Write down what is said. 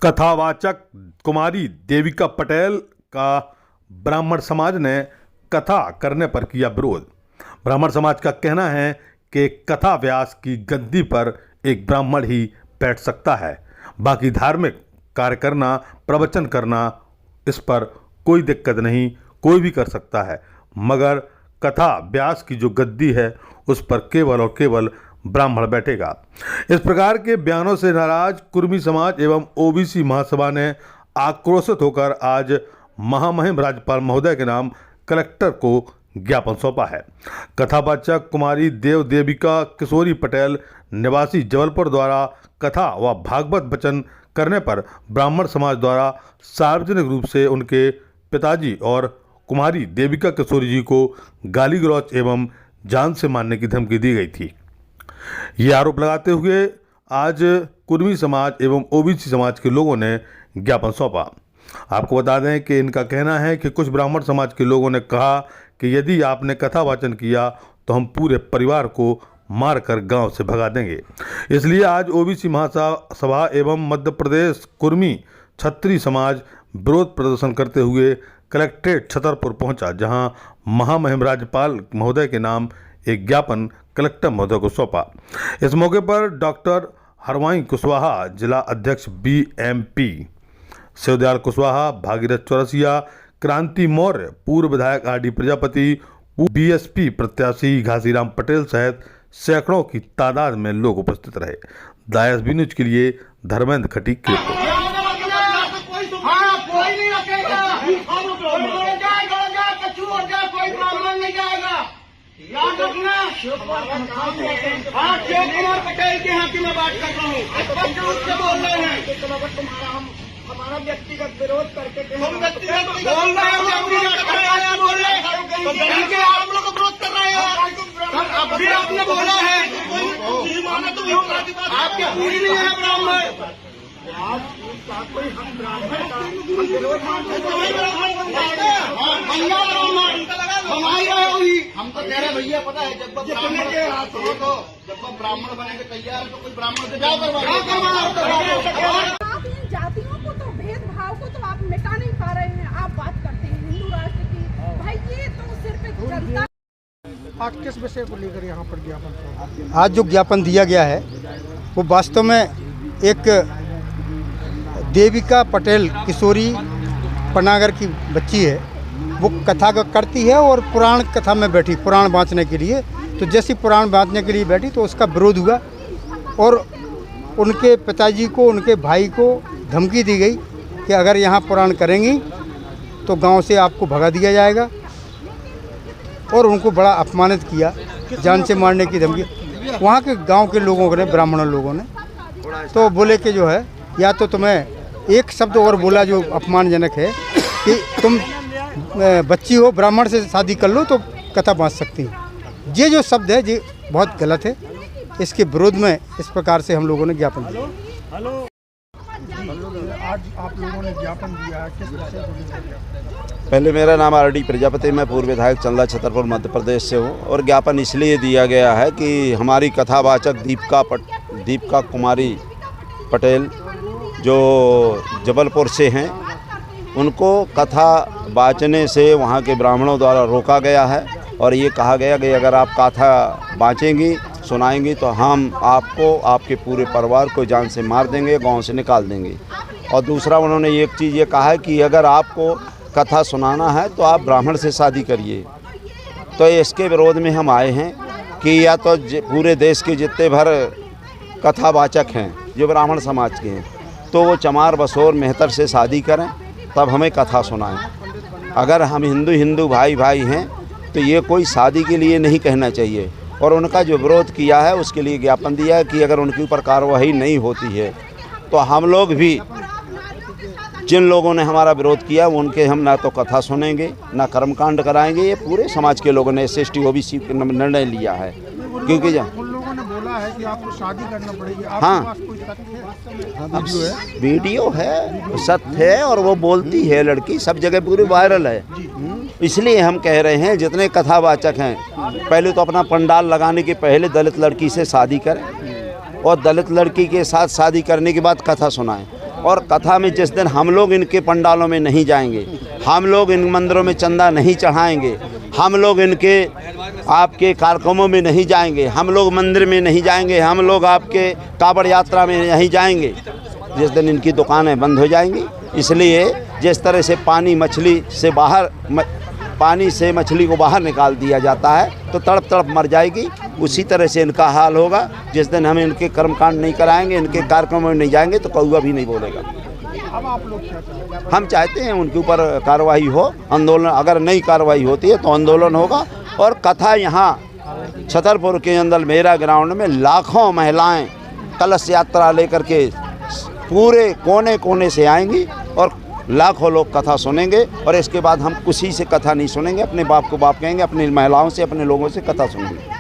कथावाचक कुमारी देविका पटेल का ब्राह्मण समाज ने कथा करने पर किया विरोध। ब्राह्मण समाज का कहना है कि कथा व्यास की गद्दी पर एक ब्राह्मण ही बैठ सकता है, बाकी धार्मिक कार्य करना, प्रवचन करना, इस पर कोई दिक्कत नहीं, कोई भी कर सकता है, मगर कथा व्यास की जो गद्दी है उस पर केवल और केवल ब्राह्मण बैठेगा। इस प्रकार के बयानों से नाराज कुर्मी समाज एवं ओबीसी महासभा ने आक्रोशित होकर आज महामहिम राज्यपाल महोदय के नाम कलेक्टर को ज्ञापन सौंपा है। कथावाचक कुमारी देविका किशोरी पटेल निवासी जबलपुर द्वारा कथा व भागवत वचन करने पर ब्राह्मण समाज द्वारा सार्वजनिक रूप से उनके पिताजी और कुमारी देविका किशोरी जी को गाली गलौज एवं जान से मारने की धमकी दी गई थी। ये आरोप लगाते हुए आज कुर्मी समाज एवं ओबीसी समाज के लोगों ने ज्ञापन सौंपा। आपको बता दें कि इनका कहना है कि कुछ ब्राह्मण समाज के लोगों ने कहा कि यदि आपने कथा वाचन किया तो हम पूरे परिवार को मारकर गांव से भगा देंगे। इसलिए आज ओबीसी महासभा एवं मध्य प्रदेश कुर्मी क्षत्रिय समाज विरोध प्रदर्शन करते हुए कलेक्ट्रेट छतरपुर पहुंचा, जहां महामहिम राज्यपाल महोदय के नाम एक ज्ञापन कलेक्टर महोदय को सौंपा। इस मौके पर डॉक्टर हरवाई कुशवाहा, जिला अध्यक्ष बीएमपी, शिवदयाल कुशवाहा, भागीरथ चौरसिया, क्रांति मौर्य, पूर्व विधायक आरडी प्रजापति, बीएसपी प्रत्याशी घासीराम पटेल सहित सैकड़ों की तादाद में लोग उपस्थित रहे। दायस बी न्यूज के लिए धर्मेंद्र खटीक की रिपोर्ट। याद रखना, आप शिव कुमार पटेल के यहाँ की मैं बात कर रहा हूँ, स्पष्ट रूप से बोल रहे हैं। हमारा व्यक्तिगत विरोध करके हम व्यक्तिगत बोल रहे हैं, बोल रहे हैं, आप लोग विरोध कर रहे हैं। अब भी आपने बोला है कोई माना तो आपके पूरी नहीं है ब्राह्मण। कोई हम ब्राह्मण का विरोध हम तो कह रहे भैया, पता है जब ब्राह्मण बने के तैयार है तो कोई ब्राह्मण से क्या करवाना। जातियों को तो भेदभाव को तो आप मिटा नहीं पा रहे हैं। आप बात करते हैं हिंदू राष्ट्र की, भाई ये तो सिर्फ जनता। आज किस विषय को लेकर यहाँ पर ज्ञापन? आज जो ज्ञापन दिया गया है वो वास्तव में एक देविका पटेल किशोरी पनागर की बच्ची है। वो कथा करती है और पुराण कथा में बैठी, पुराण बाँचने के लिए। तो जैसी पुराण बाँचने के लिए बैठी तो उसका विरोध हुआ और उनके पिताजी को, उनके भाई को धमकी दी गई कि अगर यहाँ पुराण करेंगी तो गांव से आपको भगा दिया जाएगा, और उनको बड़ा अपमानित किया, जान से मारने की धमकी। वहाँ के गांव के लोगों ने, ब्राह्मण लोगों ने तो बोले कि जो है, या तो तुम्हें एक शब्द और बोला जो अपमानजनक है कि तुम बच्ची हो, ब्राह्मण से शादी कर लो तो कथा बाँच सकती हो। ये जो शब्द है ये बहुत गलत है। इसके विरोध में इस प्रकार से हम लोगों ने ज्ञापन दिया। आज आप लोगों ने ज्ञापन दिया है, किस विषय को लेकर? पहले मेरा नाम आरडी प्रजापति, मैं पूर्व विधायक चंदा छतरपुर मध्य प्रदेश से हूँ। और ज्ञापन इसलिए दिया गया है कि हमारी कथावाचक दीपिका कुमारी पटेल जो जबलपुर से हैं, उनको कथा बाँचने से वहाँ के ब्राह्मणों द्वारा रोका गया है और ये कहा गया कि अगर आप कथा बाँचेंगी, सुनाएंगी तो हम आपको, आपके पूरे परिवार को जान से मार देंगे, गांव से निकाल देंगे। और दूसरा उन्होंने एक चीज़ ये कहा है कि अगर आपको कथा सुनाना है तो आप ब्राह्मण से शादी करिए। तो इसके विरोध में हम आए हैं कि या तो पूरे देश के जितने भर कथावाचक हैं जो ब्राह्मण समाज के हैं, तो वो चमार बसोर मेहतर से शादी करें, तब हमें कथा सुनाएं। अगर हम हिंदू भाई हैं तो ये कोई शादी के लिए नहीं कहना चाहिए। और उनका जो विरोध किया है उसके लिए ज्ञापन दिया है कि अगर उनके ऊपर कार्रवाई नहीं होती है तो हम लोग भी, जिन लोगों ने हमारा विरोध किया उनके हम ना तो कथा सुनेंगे ना कर्मकांड कराएंगे। ये पूरे समाज के लोगों ने SC OBC निर्णय लिया है, क्योंकि उन लोगों ने बोला है कि आपको शादी करना पड़ेगी। हाँ, वीडियो है, सत्य है और वो बोलती है लड़की, सब जगह पूरी वायरल है। इसलिए हम कह रहे हैं जितने कथावाचक हैं, पहले तो अपना पंडाल लगाने के पहले दलित लड़की से शादी करें और दलित लड़की के साथ शादी करने के बाद कथा सुनाएं। और कथा में जिस दिन हम लोग इनके पंडालों में नहीं जाएंगे, हम लोग इन मंदिरों में चंदा नहीं चढ़ाएंगे, हम लोग इनके आपके कार्यक्रमों में नहीं जाएंगे, हम लोग मंदिर में नहीं जाएंगे, हम लोग आपके कावड़ यात्रा में नहीं जाएंगे, जिस दिन इनकी दुकानें बंद हो जाएंगी। इसलिए जिस तरह से पानी से मछली को बाहर निकाल दिया जाता है तो तड़प तड़प मर जाएगी, उसी तरह से इनका हाल होगा। जिस दिन हम इनके कर्मकांड नहीं कराएंगे, इनके कार्यक्रमों में नहीं जाएंगे तो कौवा भी नहीं बोलेगा। अब आप लोग क्या चाहते हैं? हम चाहते हैं उनके ऊपर कार्रवाई हो, आंदोलन, अगर नहीं कार्रवाई होती है तो आंदोलन होगा। और कथा यहाँ छतरपुर के अंदर मेरा ग्राउंड में लाखों महिलाएं कलश यात्रा लेकर के पूरे कोने कोने से आएंगी और लाखों लोग कथा सुनेंगे। और इसके बाद हम किसी से कथा नहीं सुनेंगे, अपने बाप को बाप कहेंगे, अपनी महिलाओं से, अपने लोगों से कथा सुनेंगे।